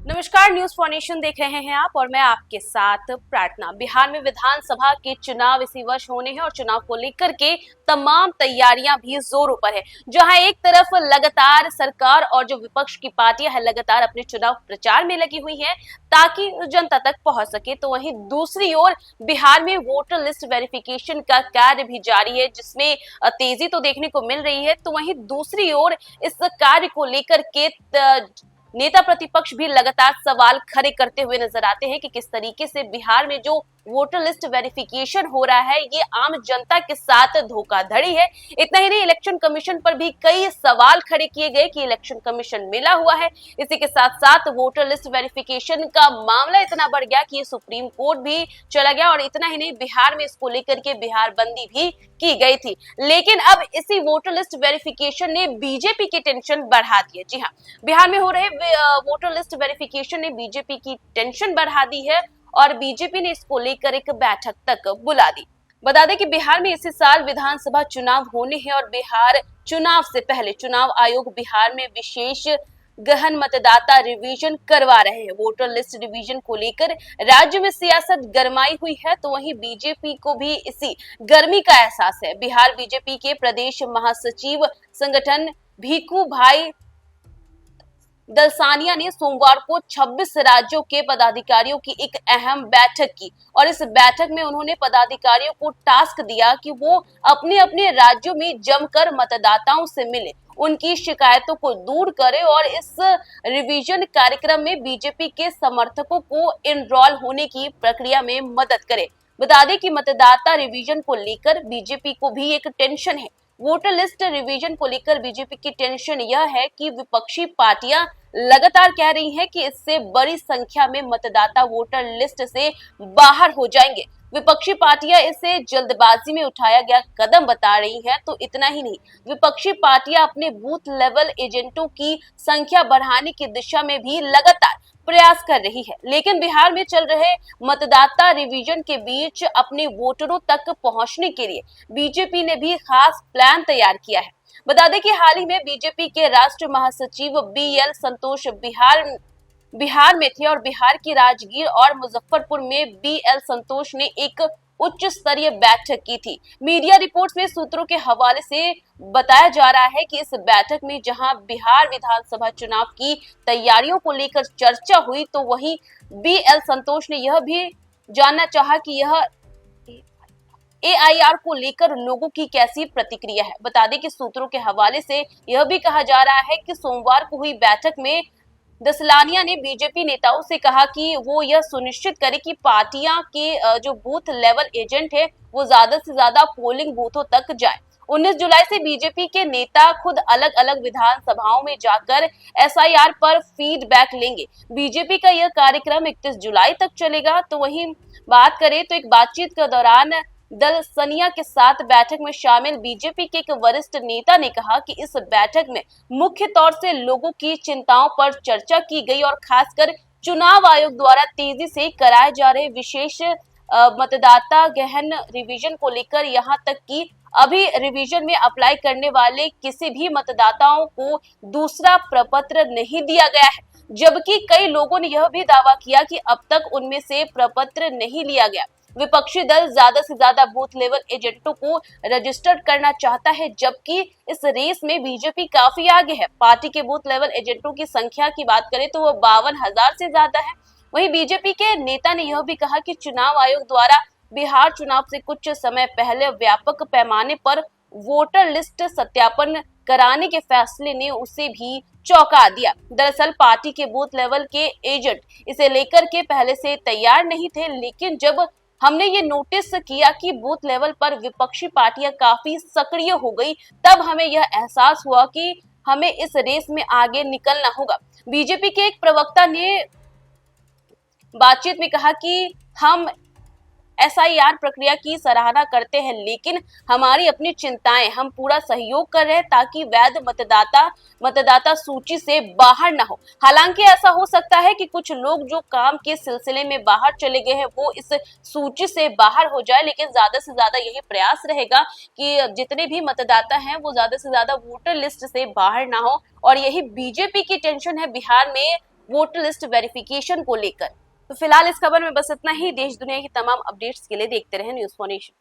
नमस्कार, news for nation देख रहे हैं आप और मैं आपके साथ प्रार्थना। बिहार में विधानसभा के चुनाव इसी वर्ष होने हैं और चुनाव को लेकर के तमाम तैयारियां भी जोरों पर है। जहां एक तरफ लगातार सरकार और जो विपक्ष की पार्टियां हैं लगातार अपने चुनाव प्रचार में लगी हुई हैं ताकि जनता तक पहुंच सके, तो वहीं दूसरी ओर बिहार में वोटर लिस्ट वेरिफिकेशन का कार्य भी जारी है, जिसमें तेजी तो देखने को मिल रही है। तो वहीं दूसरी ओर इस कार्य को लेकर के नेता प्रतिपक्ष भी लगातार सवाल खड़े करते हुए नजर आते हैं कि किस तरीके से बिहार में जो वोटर लिस्ट वेरिफिकेशन हो रहा है ये आम जनता के साथ धोखाधड़ी है। इतना ही नहीं, इलेक्शन कमीशन पर भी कई सवाल खड़े किए गए कि इलेक्शन कमीशन मिला हुआ है। इसी के साथ साथ वोटर लिस्ट वेरिफिकेशन का मामला इतना बढ़ गया कि सुप्रीम कोर्ट भी चला गया और इतना ही नहीं, बिहार में इसको लेकर के बिहार बंदी भी की गई थी। लेकिन अब इसी वोटर लिस्ट वेरिफिकेशन ने बीजेपी की टेंशन बढ़ा दी है। जी हाँ, बिहार में हो रहे वोटर लिस्ट वेरिफिकेशन ने बीजेपी की टेंशन बढ़ा दी है और बीजेपी ने इसको लेकर एक बैठक तक बुला दी। बता दें कि बिहार में इसी साल विधानसभा चुनाव होने हैं और बिहार चुनाव से पहले चुनाव आयोग बिहार में विशेष गहन मतदाता रिवीजन करवा रहे हैं। वोटर लिस्ट रिवीजन को लेकर राज्य में सियासत गरमाई हुई है, तो वहीं बीजेपी को भी इसी गर्मी का एहसास है। बिहार बीजेपी के प्रदेश महासचिव संगठन भीखू भाई दलसानिया ने सोमवार को 26 राज्यों के पदाधिकारियों की एक अहम बैठक की और इस बैठक में उन्होंने पदाधिकारियों को टास्क दिया कि वो अपने अपने राज्यों में जमकर मतदाताओं से मिले, उनकी शिकायतों को दूर करे और इस रिवीजन कार्यक्रम में बीजेपी के समर्थकों को एनरोल होने की प्रक्रिया में मदद करे। बता दें कि मतदाता रिवीजन को लेकर बीजेपी को भी एक टेंशन है। वोटर लिस्ट रिवीजन को लेकर बीजेपी की टेंशन यह है कि विपक्षी पार्टियां लगातार कह रही हैं कि इससे बड़ी संख्या में मतदाता वोटर लिस्ट से बाहर हो जाएंगे। विपक्षी पार्टियां इसे जल्दबाजी में उठाया गया कदम बता रही हैं। तो इतना ही नहीं, विपक्षी पार्टियां अपने बूथ लेवल एजेंटों की संख्या बढ़ाने की दिशा में भी लगातार प्रयास कर रही है। लेकिन बिहार में चल रहे मतदाता रिवीजन के बीच अपने वोटरों तक पहुंचने के लिए बीजेपी ने भी खास प्लान तैयार किया है। बता दें कि हाल ही में बीजेपी के राष्ट्रीय महासचिव BL संतोष बिहार में थे और बिहार की राजगीर और मुजफ्फरपुर में BL संतोष ने एक उच्च स्तरीय बैठक की थी। मीडिया रिपोर्ट्स में सूत्रों के हवाले से बताया जा रहा है कि इस बैठक में जहां बिहार विधानसभा चुनाव की तैयारियों को लेकर चर्चा हुई, तो वहीं BL संतोष ने यह भी जानना चाहा कि यह AIR को लेकर लोगों की कैसी प्रतिक्रिया है। बता दें कि सूत्रों के हवाले से यह भी कहा जा रहा है कि सोमवार को हुई बैठक में दसलानिया ने बीजेपी नेताओं से कहा कि वो यह सुनिश्चित करे कि पार्टियां के जो बूथ लेवल एजेंट है वो ज्यादा से ज्यादा पोलिंग बूथों तक जाए। 19 जुलाई से बीजेपी के नेता खुद अलग अलग विधानसभाओं में जाकर SIR पर फीडबैक लेंगे। बीजेपी का यह कार्यक्रम 31 जुलाई तक चलेगा। तो वहीं बात करें तो एक बातचीत के दौरान दलसनिया के साथ बैठक में शामिल बीजेपी के एक वरिष्ठ नेता ने कहा कि इस बैठक में मुख्य तौर से लोगों की चिंताओं पर चर्चा की गई और खासकर चुनाव आयोग द्वारा तेजी से कराए जा रहे विशेष मतदाता गहन रिवीजन को लेकर, यहाँ तक कि अभी रिवीजन में अप्लाई करने वाले किसी भी मतदाताओं को दूसरा प्रपत्र नहीं दिया गया है, जबकि कई लोगों ने यह भी दावा किया कि अब तक उनमें से प्रपत्र नहीं लिया गया। विपक्षी दल ज्यादा से ज्यादा बूथ लेवल एजेंटों को रजिस्टर्ड करना चाहता है, जबकि इस रेस में बीजेपी काफी आगे है। पार्टी के बूथ लेवल एजेंटों की संख्या की बात करें तो वो 52,000 से ज्यादा है। वहीं बीजेपी के नेता ने यह भी कहा कि चुनाव आयोग द्वारा बिहार चुनाव से कुछ समय पहले व्यापक पैमाने पर वोटर लिस्ट सत्यापन कराने के फैसले ने उसे भी चौंका दिया। दरअसल पार्टी के बूथ लेवल के एजेंट इसे लेकर के पहले से तैयार नहीं थे, लेकिन जब हमने ये नोटिस किया कि बूथ लेवल पर विपक्षी पार्टियां काफी सक्रिय हो गई, तब हमें यह एहसास हुआ कि हमें इस रेस में आगे निकलना होगा। बीजेपी के एक प्रवक्ता ने बातचीत में कहा कि हम SIR प्रक्रिया की सराहना करते हैं, लेकिन हमारी अपनी चिंताएं, हम पूरा सहयोग कर रहे हैं ताकि वैध मतदाता सूची से बाहर न हो। हालांकि ऐसा हो सकता है कि कुछ लोग जो काम के सिलसिले में बाहर चले गए हैं वो इस सूची से बाहर हो जाए, लेकिन ज्यादा से ज्यादा यही प्रयास रहेगा कि जितने भी मतदाता हैं वो ज्यादा से ज्यादा वोटर लिस्ट से बाहर ना हो। और यही बीजेपी की टेंशन है बिहार में वोटर लिस्ट वेरिफिकेशन को लेकर। तो फिलहाल इस खबर में बस इतना ही। देश दुनिया की तमाम अपडेट्स के लिए देखते रहें न्यूज़4नेशन।